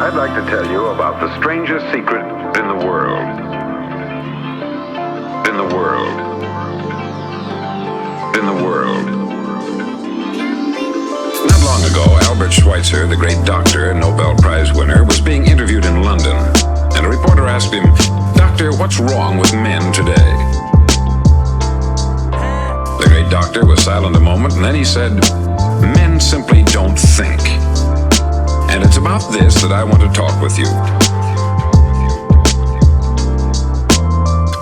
I'd like to tell you about the strangest secret in the world. In the world. In the world. Not long ago, Albert Schweitzer, the great doctor and Nobel Prize winner, was being interviewed in London, and a reporter asked him, "Doctor, what's wrong with men today?" The great doctor was silent a moment, and then he said, "Men simply don't think." And it's about this that I want to talk with you.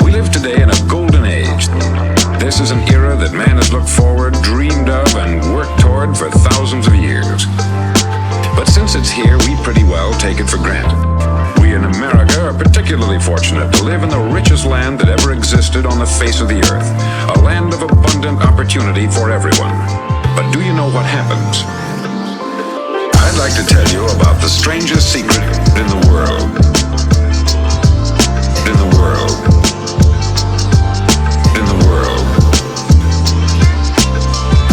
We live today in a golden age. This is an era that man has looked forward, dreamed of, and worked toward for thousands of years. But since it's here, we pretty well take it for granted. We in America are particularly fortunate to live in the richest land that ever existed on the face of the earth, a land of abundant opportunity for everyone. But do you know what happens? I'd like to tell you about the strangest secret in the world. In the world. In the world.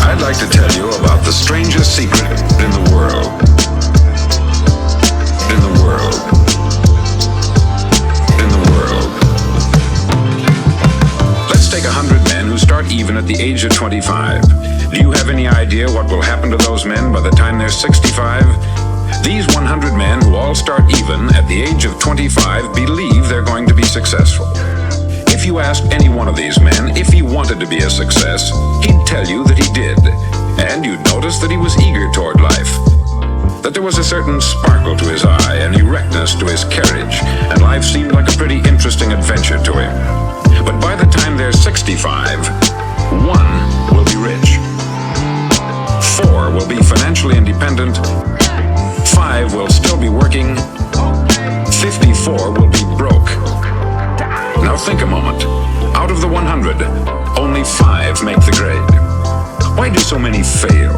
I'd like to tell you about the strangest secret in the world. In the world. In the world. Let's take 100 men who start even at the age of 25. Do you have any idea what will happen to those men by the time they're 65? These 100 men who all start even at the age of 25 believe they're going to be successful. If you asked any one of these men if he wanted to be a success, he'd tell you that he did. And you'd notice that he was eager toward life. That there was a certain sparkle to his eye and erectness to his carriage, and life seemed like a pretty interesting adventure to him. But by the time they're 65, one will be rich. 4 will be financially independent, 5 will still be working, 54 will be broke. Now think a moment. Out of the 100, only 5 make the grade. Why do so many fail?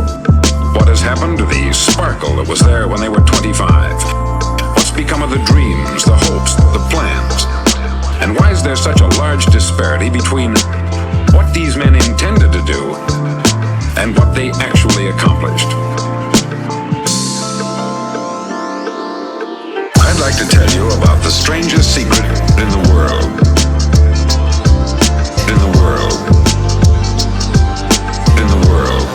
What has happened to the sparkle that was there when they were 25? What's become of the dreams, the hopes, the plans? And why is there such a large disparity between what these men intended to do and what they actually accomplished? I'd like to tell you about the strangest secret in the world. In the world. In the world.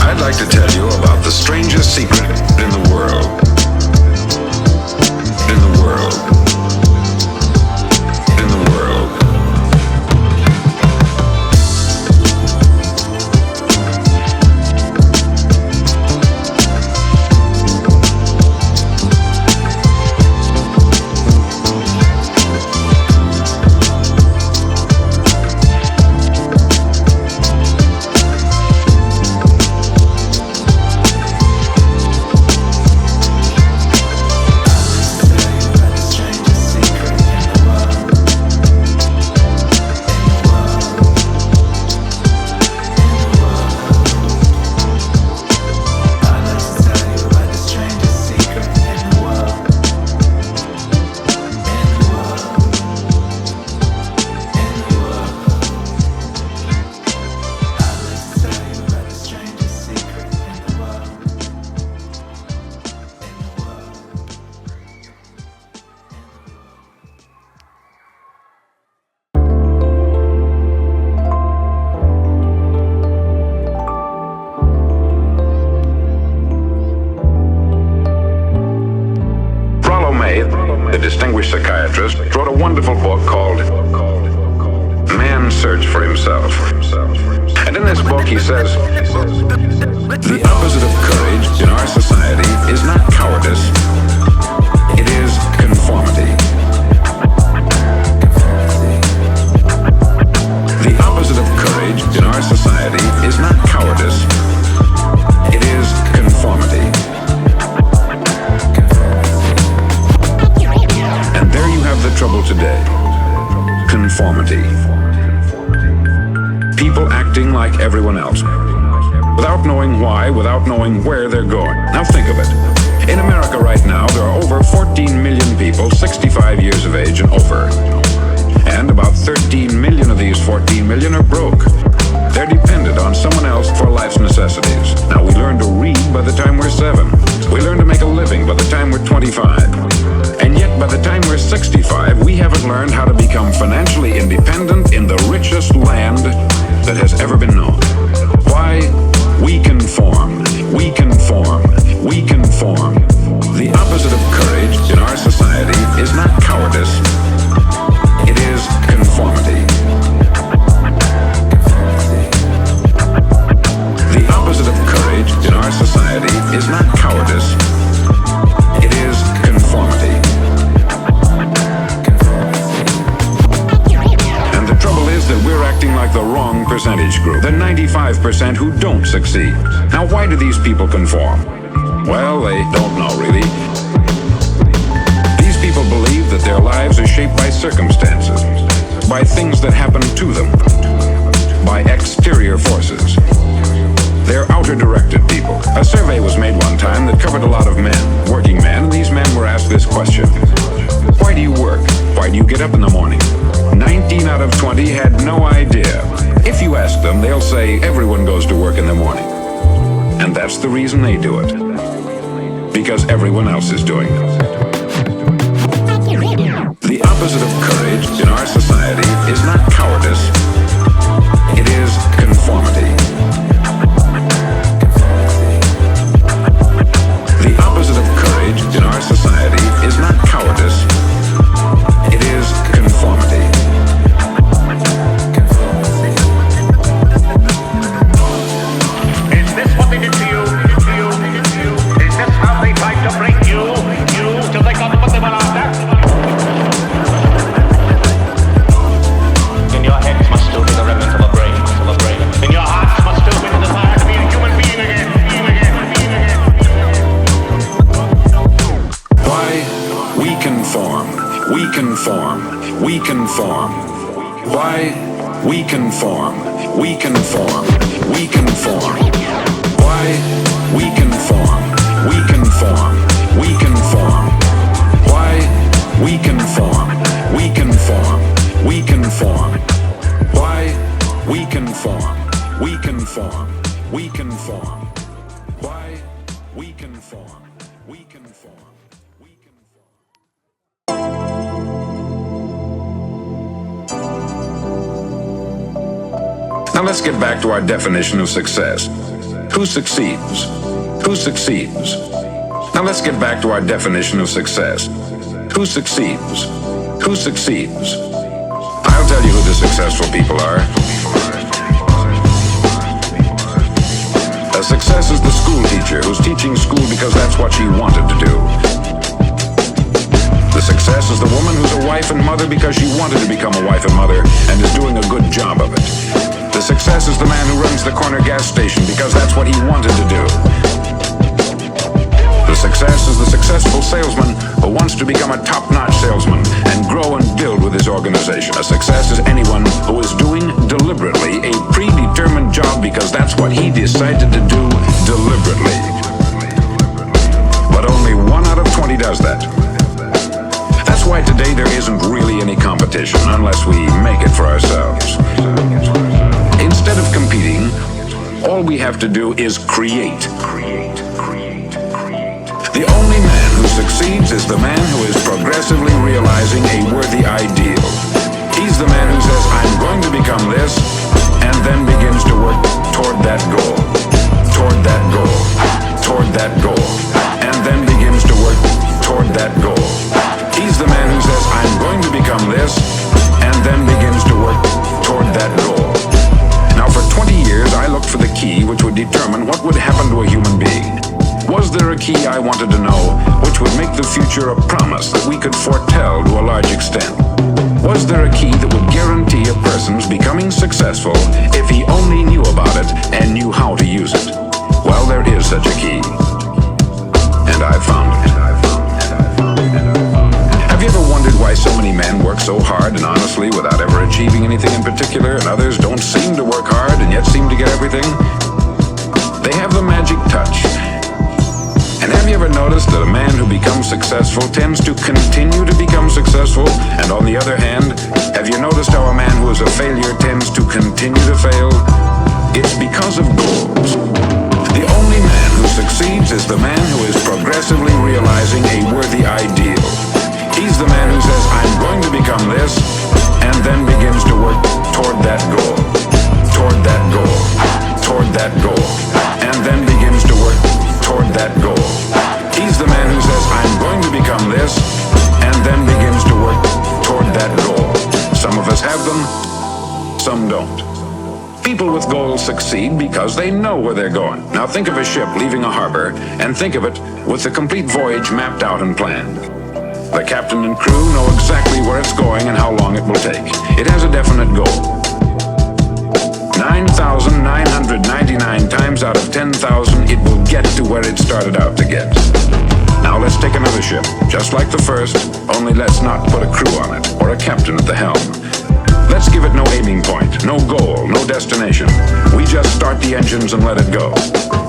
I'd like to tell you about the strangest secret in the world. In the world. In the world. The distinguished psychiatrist, wrote a wonderful book called Man's Search for Himself. And in this book he says, the opposite of courage in our society is not cowardice, it is conformity. The opposite of courage in our society is not cowardice, it is conformity. And there you have the trouble today. Conformity. People acting like everyone else. Without knowing why, without knowing where they're going. Now think of it. In America right now, there are over 14 million people 65 years of age and over. And about 13 million of these 14 million are broke. They're dependent on someone else for life's necessities. Now, we learn to read by the time we're 7. We learn to make a living by the time we're 25. And yet, by the time we're 65, we haven't learned how to become financially independent in the richest land that has ever been known. Why? We conform. We conform. We conform. The opposite of courage in our society is not cowardice. It is conformity. The opposite of courage in our society is not cowardice. It is conformity. And the trouble is that we're acting like the wrong percentage group, the 95% who don't succeed. Now, why do these people conform? Well, they don't know, really. These people believe that their lives are shaped by circumstances, by things that happen to them, by exterior forces. They're outer-directed people. A survey was made one time that covered a lot of men, working men, and these men were asked this question. Why do you work? Why do you get up in the morning? 19 out of 20 had no idea. If you ask them, they'll say everyone goes to work in the morning. And that's the reason they do it. Because everyone else is doing it. The opposite of courage in our society is not cowardice. It is conformity. The opposite of courage in our society is not cowardice. It is conformity. Is this what they did to you? Is this how they tried to break you till they got what they were after? In your heads must still be the remnant of a brain. In your hearts must still be the desire to be a human being again. Why? We conform. We conform. We conform. Why? We conform. We conform. We conform. Why? We conform. We conform. We conform. Why? We conform. We conform. We conform. Why? We conform. We conform. We conform. Why? We conform. We conform. We conform. Now let's get back to our definition of success. Who succeeds? Who succeeds? Now let's get back to our definition of success. Who succeeds? Who succeeds? I'll tell you who the successful people are. A success is the school teacher who's teaching school because that's what she wanted to do. The success is the woman who's a wife and mother because she wanted to become a wife and mother and is doing a good job of it. The success is the man who runs the corner gas station because that's what he wanted to do. The success is the successful salesman who wants to become a top-notch salesman and grow and build with his organization. A success is anyone who is doing deliberately a predetermined job because that's what he decided to do deliberately. But only 1 out of 20 does that. That's why today there isn't really any competition unless we make it for ourselves. Instead of competing, all we have to do is create. The only man who succeeds is the man who is progressively realizing a worthy ideal. He's the man who says, I'm going to become this, and then begins to work toward that goal, toward that goal, toward that goal, and then begins to work toward that goal. He's the man who says, I'm going to become this, and then begins to work toward that goal. Now, for 20 years, I looked for the key which would determine what would happen to a human being. Was there a key I wanted to know which would make the future a promise that we could foretell to a large extent? Was there a key that would guarantee a person's becoming successful if he only knew about it and knew how to use it? Well, there is such a key. And I found it. Have you ever wondered why so many men work so hard and honestly without ever achieving anything in particular, and others don't seem to work hard and yet seem to get everything? They have the magic touch. And have you ever noticed that a man who becomes successful tends to continue to become successful? And on the other hand, have you noticed how a man who is a failure tends to continue to fail? It's because of goals. The only man who succeeds is the man who is progressively realizing a worthy ideal. He's the man who says, I'm going to become this, and then begins to work toward that goal, toward that goal, toward that goal, and then begins to work toward that goal. He's the man who says, I'm going to become this, and then begins to work toward that goal. Some of us have them, some don't. People with goals succeed because they know where they're going. Now think of a ship leaving a harbor, and think of it with the complete voyage mapped out and planned. The captain and crew know exactly where it's going and how long it will take. It has a definite goal. 9,999 times out of 10,000, it will get to where it started out to get. Now let's take another ship, just like the first, only let's not put a crew on it, or a captain at the helm. Let's give it no aiming point, no goal, no destination. We just start the engines and let it go.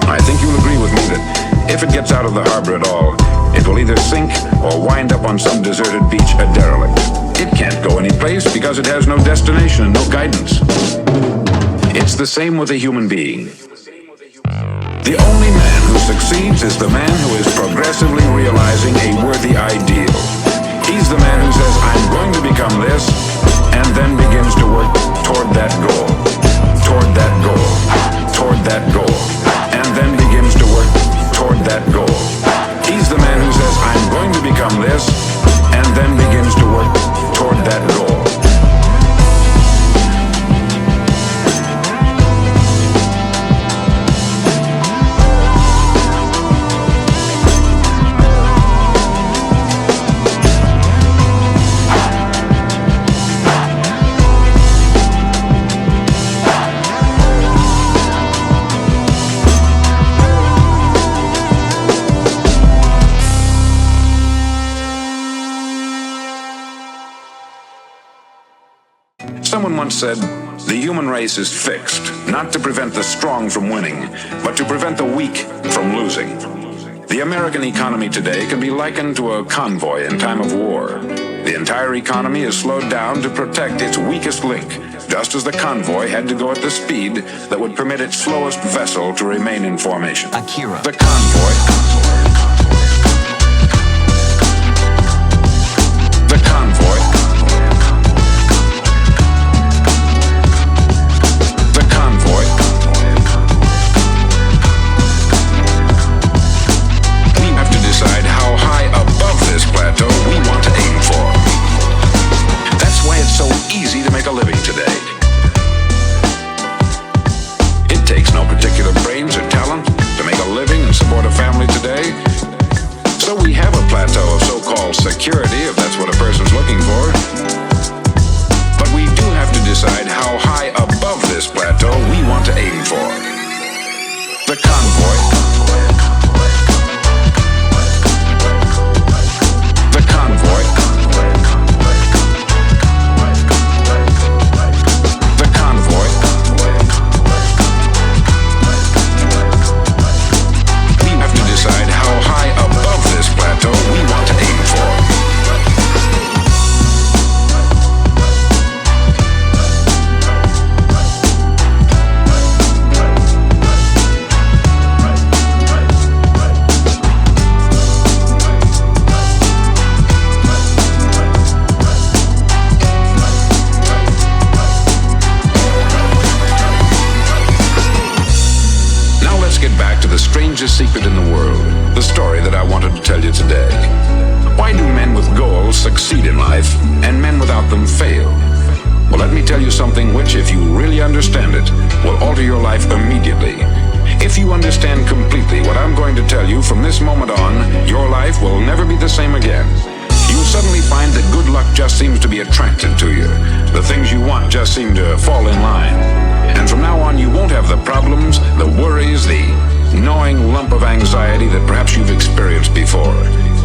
I think you'll agree with me that if it gets out of the harbor at all, it will either sink or wind up on some deserted beach, a derelict. It can't go anyplace because it has no destination and no guidance. It's the same with a human being. The only man who succeeds is the man who is progressively realizing a worthy ideal. He's the man who says, I'm going to become this, and then begins to work toward that goal, toward that goal, toward that goal, and then begins to work toward that goal. He's the man who says, I'm going to become this, and then begins to work toward that goal. Someone once said, the human race is fixed, not to prevent the strong from winning, but to prevent the weak from losing. The American economy today can be likened to a convoy in time of war. The entire economy is slowed down to protect its weakest link, just as the convoy had to go at the speed that would permit its slowest vessel to remain in formation. Akira. The convoy. The convoy. The convoy. We have to decide how high above this plateau we want to aim for. That's why it's so easy to make a living today. It takes no particular brains or talent to make a living and support a family today. So we have a plateau of so-called security, if that's what a person's looking for. But we do have to decide how high above this plateau we want to aim for. The convoy. The convoy. The convoy. We have to decide how high above this plateau we want to aim for. Now let's get back to the strangest secret in the world, the story that I wanted to tell you today. Why do men with goals succeed in life and men without them fail? Well, let me tell you something which, if you really understand it, will alter your life immediately. If you understand completely what I'm going to tell you from this moment on, your life will never be the same again. You'll suddenly find that good luck just seems to be attracted to you. The things you want just seem to fall in line. And from now on, you won't have the problems, the worries, the gnawing lump of anxiety that perhaps you've experienced before.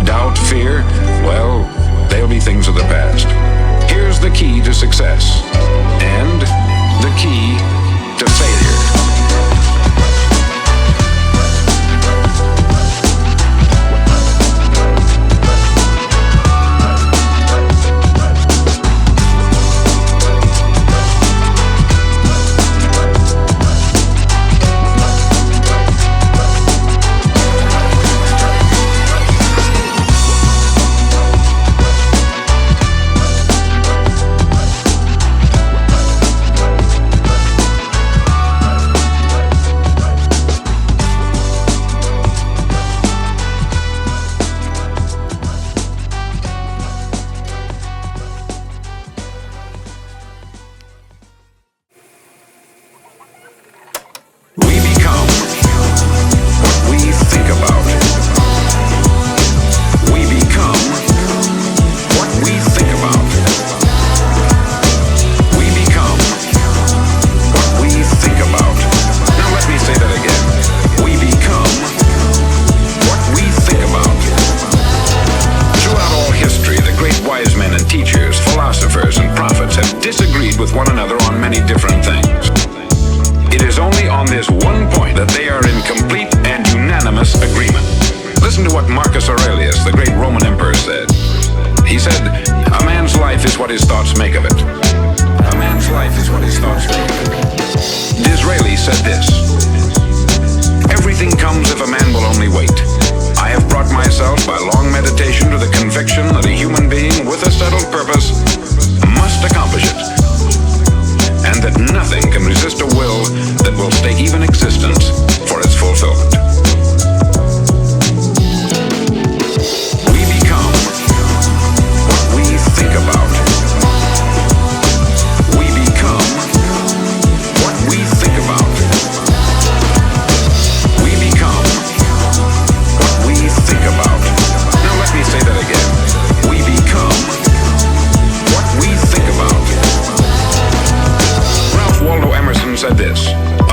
Doubt, fear, well, they'll be things of the past. Here's the key to success, and the key to failure. with one another on many different things. It is only on this one point that they are in complete and unanimous agreement. Listen to what Marcus Aurelius, the great Roman emperor, said. He said, "A man's life is what his thoughts make of it." A man's life is what his thoughts make of it. Disraeli said this: "Everything comes if a man will only wait. I have brought myself by long meditation to the conviction that a human being with a settled purpose must accomplish it, and that nothing can resist a will that will stake even existence for its fulfillment." We become what we think about. We become what we think about. We become what we think about. Now let me say that again. We become what we think about. Ralph Waldo Emerson said this: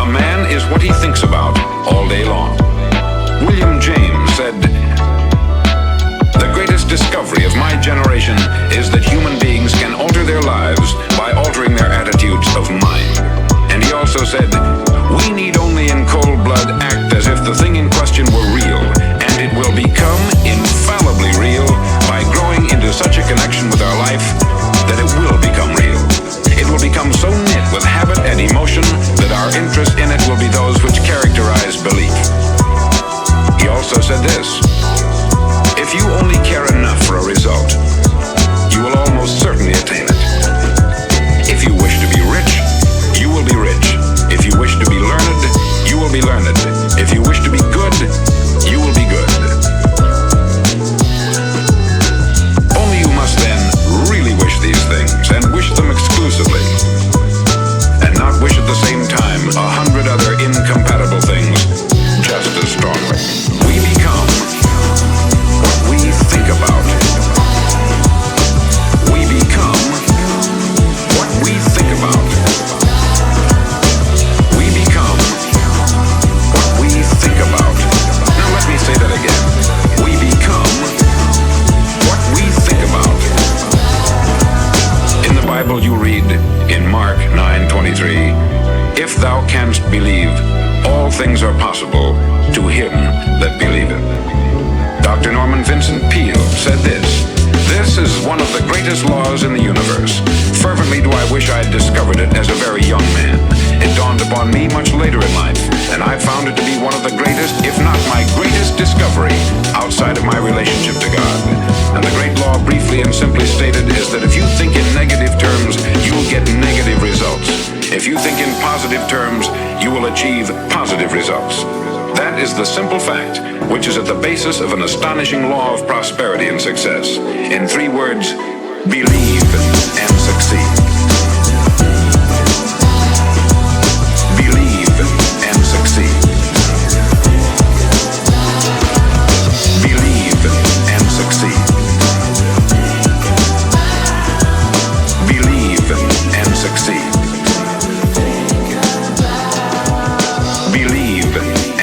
"A man is what he thinks about all day long." William James said, "The greatest discovery of my generation is that human beings can alter their lives by altering their attitudes of mind." And he also said, "We need only in cold blood act as if the thing in question were real, and it will become infallibly real by growing into such a connection with our life that it will become real. It will become so knit with habit and emotion that our interest in it will be those which characterize belief." He also said this: "If you only care enough for a result, you will almost certainly attain it. If you wish to be rich, you will be rich. If you wish to be learned, you will be learned. If you wish to be good, you will be good. Only you must then really wish these things, and wish them exclusively, and not wish at the same time 100 other incompatible things just as strongly." We become what we think about. We become what we think about. We become what we think about. Now let me say that again. We become what we think about. In the Bible you read in Mark 9:23, "If thou canst believe, all things are possible to him that believeth." Dr. Norman Vincent Peale said this: "This is one of the greatest laws in the universe. Fervently do I wish I had discovered it as a very young man. It dawned upon me much later in life, and I found it to be one of the greatest, if not my greatest discovery outside of my relationship to God. And the great law, briefly and simply stated, is that if you think in negative terms, you will get negative results. If you think in positive terms, you will achieve positive results. That is the simple fact, which is at the basis of an astonishing law of prosperity and success. In 3 words, believe and succeed. Believe and succeed. Believe and succeed. Believe and succeed. Believe and succeed. Believe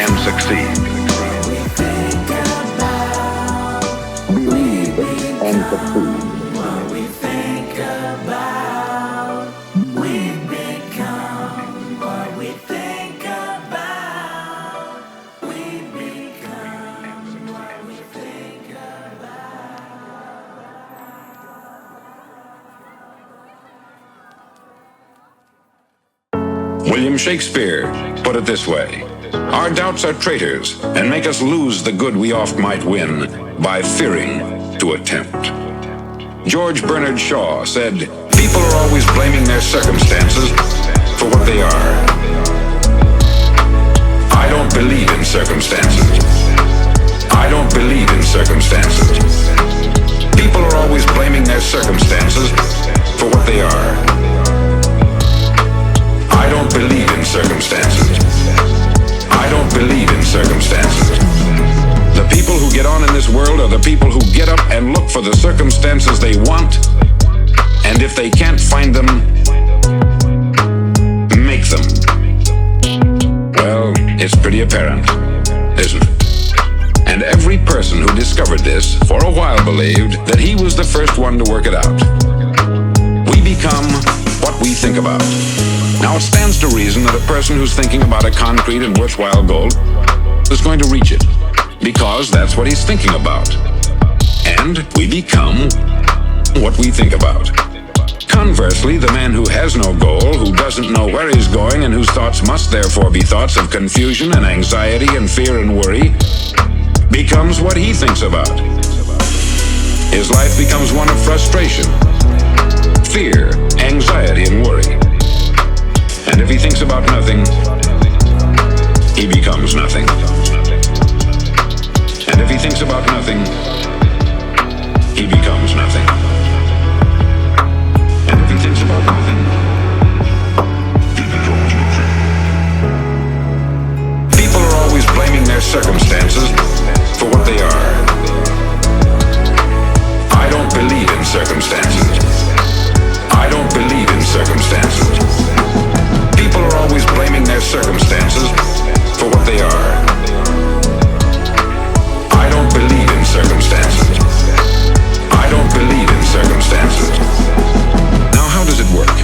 and succeed. What we think about, we become. What we think about, we become. What we think about. William Shakespeare put it this way: "Our doubts are traitors, and make us lose the good we oft might win by fearing to attempt." George Bernard Shaw said, "People are always blaming their circumstances for what they are. I don't believe in circumstances. I don't believe in circumstances. People are always blaming their circumstances for what they are. I don't believe in circumstances. I don't believe in circumstances. The people who get on in this world are the people who get up and look for the circumstances they want, and if they can't find them, make them." Well, it's pretty apparent, isn't it? And every person who discovered this for a while believed that he was the first one to work it out. We become what we think think about. Now, it stands to reason that a person who's thinking about a concrete and worthwhile goal is going to reach it, because that's what he's thinking about. And we become what we think about. Conversely, the man who has no goal, who doesn't know where he's going, and whose thoughts must therefore be thoughts of confusion and anxiety and fear and worry, becomes what he thinks about. His life becomes one of frustration, fear, anxiety, and worry. And if he thinks about nothing, he becomes nothing. And if he thinks about nothing, he becomes nothing. And if he thinks about nothing, he becomes nothing. People are always blaming their circumstances for what they are. I don't believe in circumstances. I don't believe in circumstances. People are always blaming their circumstances for what they are. I don't believe in circumstances. I don't believe in circumstances. Now, how does it work?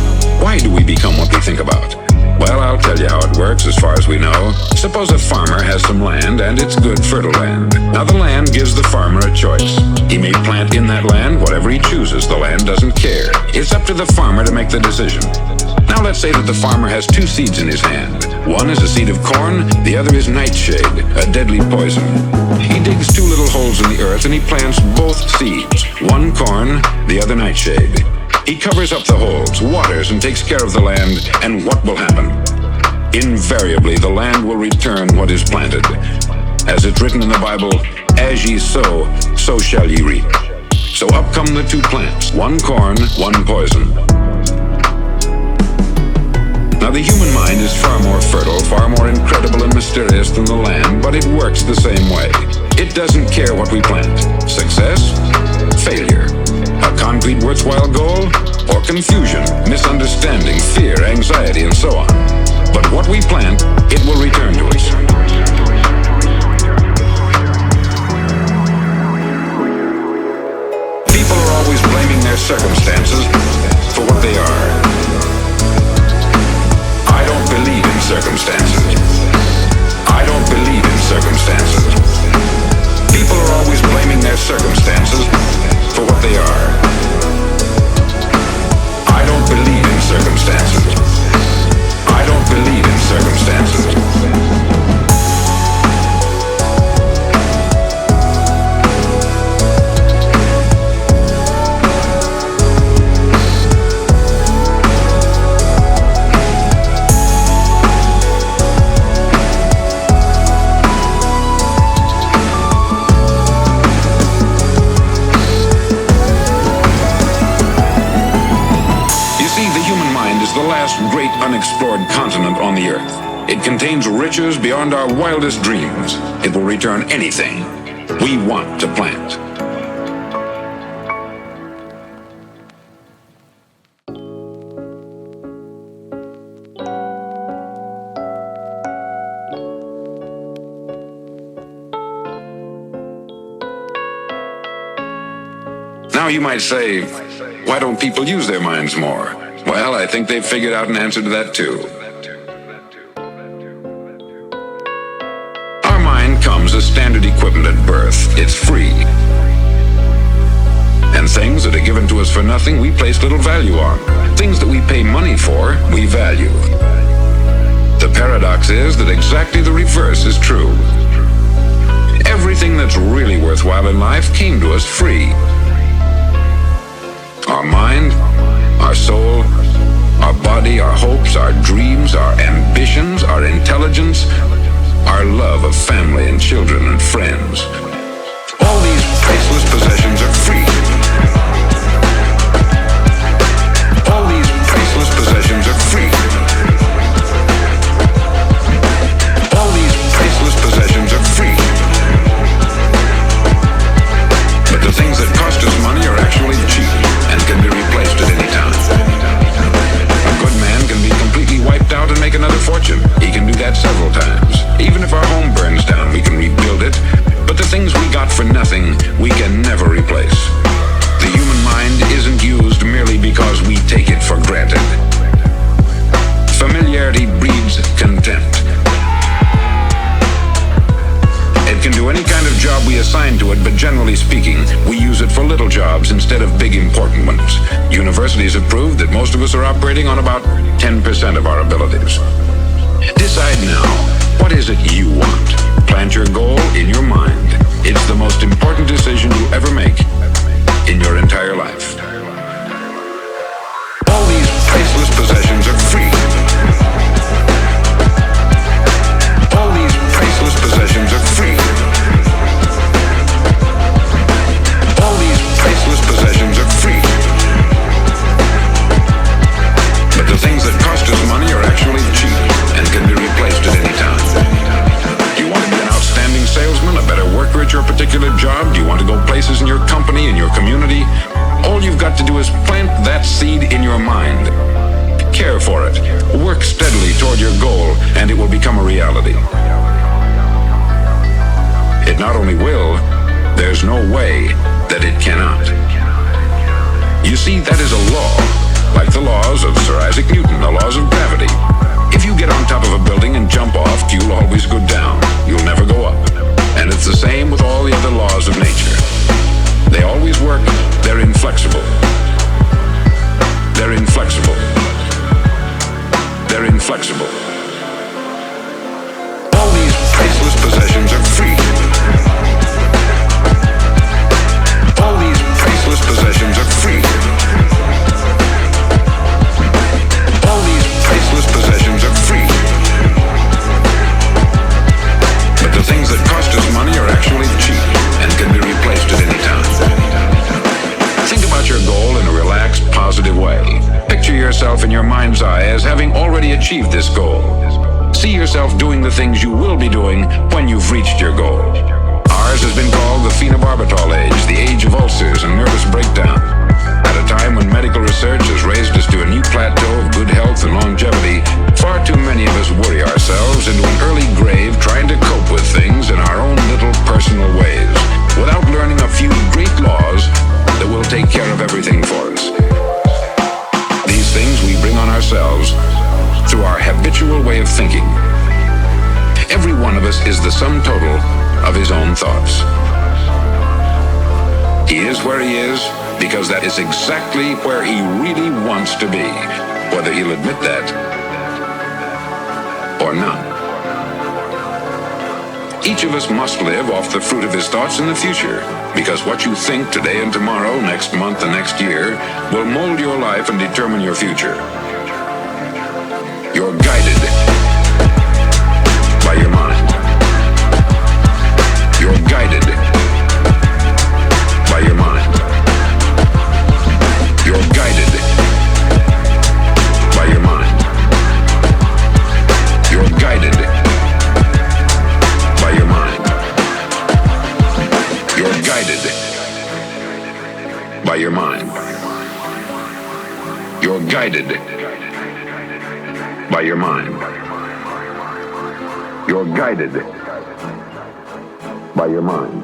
Why do we become what we think about? Well, I'll tell you how it works as far as we know. Suppose a farmer has some land, and it's good, fertile land. Now, the land gives the farmer a choice. He may plant in that land whatever he chooses. The land doesn't care. It's up to the farmer to make the decision. Now, let's say that the farmer has two seeds in his hand. One is a seed of corn, the other is nightshade, a deadly poison. He digs two little holes in the earth and he plants both seeds, one corn, the other nightshade. He covers up the holes, waters, and takes care of the land, and what will happen? Invariably, the land will return what is planted. As it's written in the Bible, as ye sow, so shall ye reap. So up come the two plants, one corn, one poison. Now, the human mind is far more fertile, far more incredible and mysterious than the land, but it works the same way. It doesn't care what we plant. Success, failure. A concrete worthwhile goal, or confusion, misunderstanding, fear, anxiety, and so on. But what we plant, it will return to us. People are always blaming their circumstances for what they are. I don't believe in circumstances. I don't believe in circumstances. People are always blaming their circumstances for what they are. I don't believe in circumstances. I don't believe in circumstances. The last great unexplored continent on the earth. It contains riches beyond our wildest dreams. It will return anything we want to plant. Now you might say, why don't people use their minds more? Well, I think they've figured out an answer to that too. Our mind comes as standard equipment at birth. It's free. And things that are given to us for nothing, we place little value on. Things that we pay money for, we value. The paradox is that exactly the reverse is true. Everything that's really worthwhile in life came to us free. Our mind, our soul, our body, our hopes, our dreams, our ambitions, our intelligence, our love of family and children and friends. All these priceless possessions are free. All these priceless possessions are free. All these priceless possessions are free. But the things that cost us money are actually cheap and can be replaced at any time. A good man can be completely wiped out and make another fortune. He can do that several times. Even if our home burns down, we can rebuild it. But the things we got for nothing, we can never replace. universities have proved that most of us are operating on about 10% of our abilities. Decide now, what is it you want? Plant your goal in your mind. It's the most important decision you ever make in your entire life. All these priceless possessions are free. All these priceless possessions are free. All these priceless possessions are free. But the things that cost us money are actually cheap and can be replaced at any time. Do you want to be an outstanding salesman, a better worker at your particular job? Do you want to go places in your company, in your community? All you've got to do is plant that seed in your mind. Care for it. Work steadily toward your goal, and it will become a reality. It not only will, there's no way that it cannot. You see, that is a law, like the laws of Sir Isaac Newton, the laws of gravity. If you get on top of a building and jump off, you'll always go down. You'll never go up. And it's the same with all the other laws of nature. They always work. They're inflexible. They're inflexible. They're inflexible. All these priceless possessions are free. All these priceless possessions are free. All these priceless possessions are free. But the things that cost us money are actually cheap and can be replaced at any time. Think about your goal in a relaxed, positive way. Picture yourself in your mind's eye as having already achieved this goal. See yourself doing the things you will be doing when you've reached your goal. Ours has been called the phenobarbital age, the age of ulcers and nervous breakdown. At a time when medical research has raised us to a new plateau of good health and longevity, far too many of us worry ourselves into an early grave trying to cope with things in our own little personal ways, without learning a few great laws that will take care of everything for us. These things we bring on ourselves through our habitual way of thinking. Every one of us is the sum total of his own thoughts. He is where he is because that is exactly where he really wants to be, whether he'll admit that or not. Each of us must live off the fruit of his thoughts in the future, because what you think today and tomorrow, next month and next year, will mold your life and determine your future. You're guided by your mind. You're guided by your mind. You're guided by your mind. You're guided by your mind. You're guided by your mind. You're guided by your mind. You're guided by your mind.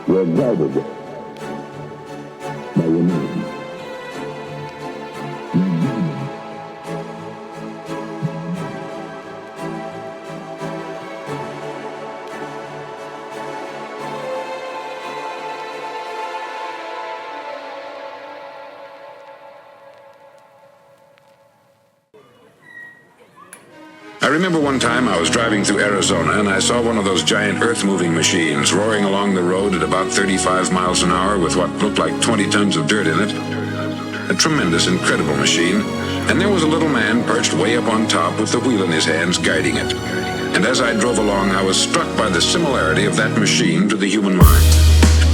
You're guided by your mind. I remember one time I was driving through Arizona and I saw one of those giant earth-moving machines roaring along the road at about 35 miles an hour with what looked like 20 tons of dirt in it. A tremendous, incredible machine. And there was a little man perched way up on top with the wheel in his hands guiding it. And as I drove along, I was struck by the similarity of that machine to the human mind.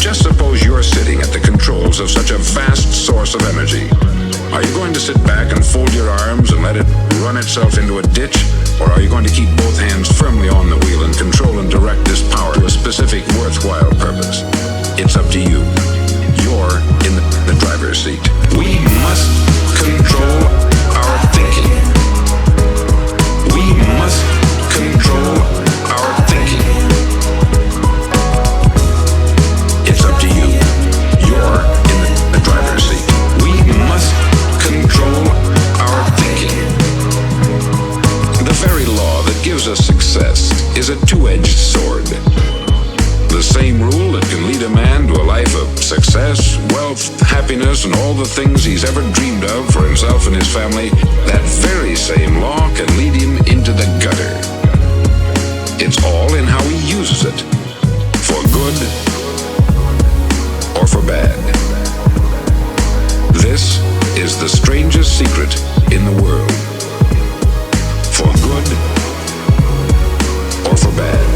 Just suppose you're sitting at the controls of such a vast source of energy. Are you going to sit back and fold your arms and let it run itself into a ditch? Or are you going to keep both hands firmly on the wheel and control and direct this power to a specific worthwhile purpose? It's up to you. You're in the driver's seat. We must control our thinking. We must control our thinking. It's up to you. You're in the driver's seat. We must control our thinking. The very law that gives us success is a two-edged sword. The same rule that can lead a man to a life of success, wealth, happiness, happiness and all the things he's ever dreamed of for himself and his family, that very same law can lead him into the gutter. It's all in how he uses it, for good or for bad. This is the strangest secret in the world. For good or for bad.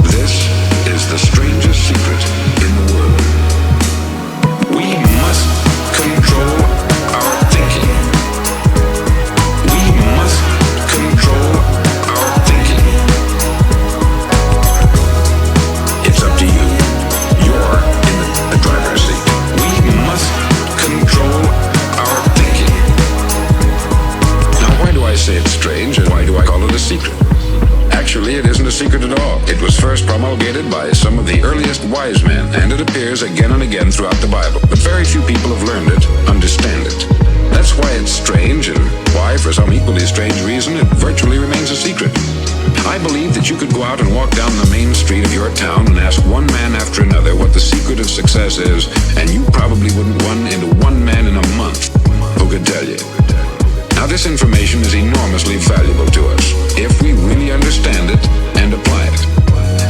This is the strangest secret in the world. We must control our thinking. We must control our thinking. It's up to you. You're in the driver's seat. We must control our thinking. Now, why do I say it's strange, and why do I call it a secret? Actually, it isn't a secret at all. It was first promulgated by some of the earliest wise men, and it appears again and again throughout the Bible. But very few people have learned it, understand it. That's why it's strange, and why, for some equally strange reason, it virtually remains a secret. I believe that you could go out and walk down the main street of your town and ask one man after another what the secret of success is, and you probably wouldn't run into one man in a month who could tell you. Now, this information is enormously valuable to us if we really understand it and apply it.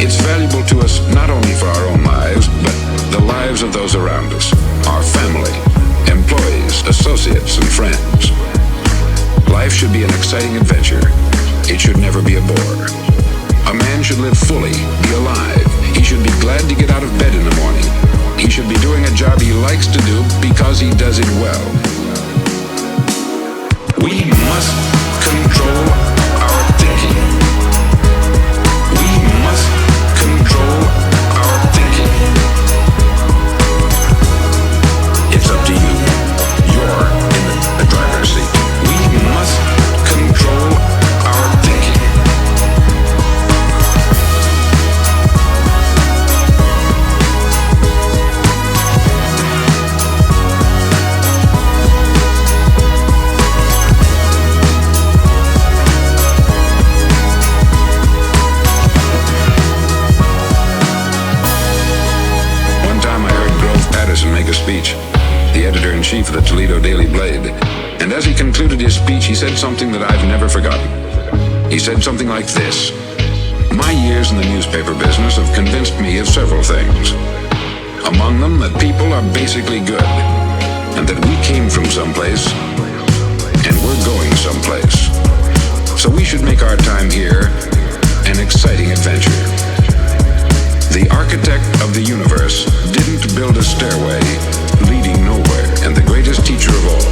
It's valuable to us not only for our own lives, but the lives of those around us, our family, employees, associates, and friends. Life should be an exciting adventure. It should never be a bore. A man should live fully, be alive. He should be glad to get out of bed in the morning. He should be doing a job he likes to do because he does it well. We must control our thinking. We must control our thinking. It's up to you. You're in the driver's seat. We must control our thinking. Make a speech, the editor-in-chief of the Toledo Daily Blade. And as he concluded his speech, he said something that I've never forgotten. He said something like this: "My years in the newspaper business have convinced me of several things. Among them, that people are basically good, and that we came from someplace, and we're going someplace. So we should make our time here an exciting adventure. The architect of the universe didn't build a stairway leading nowhere, and the greatest teacher of all,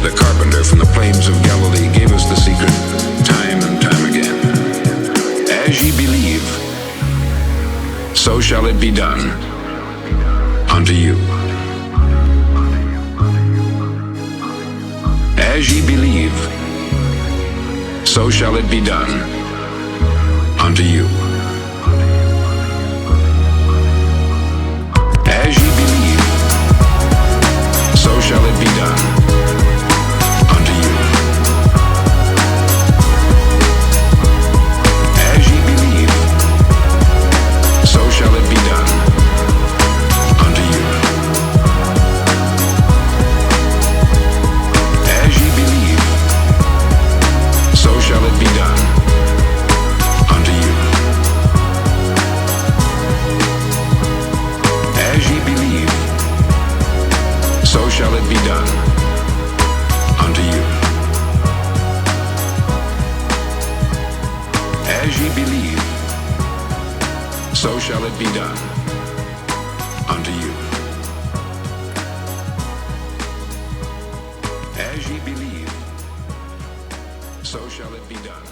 the carpenter from the plains of Galilee, gave us the secret time and time again. As ye believe, so shall it be done unto you. As ye believe, so shall it be done unto you. As ye believe, so shall it be done unto you. As ye believe, so shall it be done unto you. As ye believe, so shall it be done unto you. As ye believe, so shall it be done unto you. As ye believe, so shall it be done unto you. As ye believe, so shall it be done.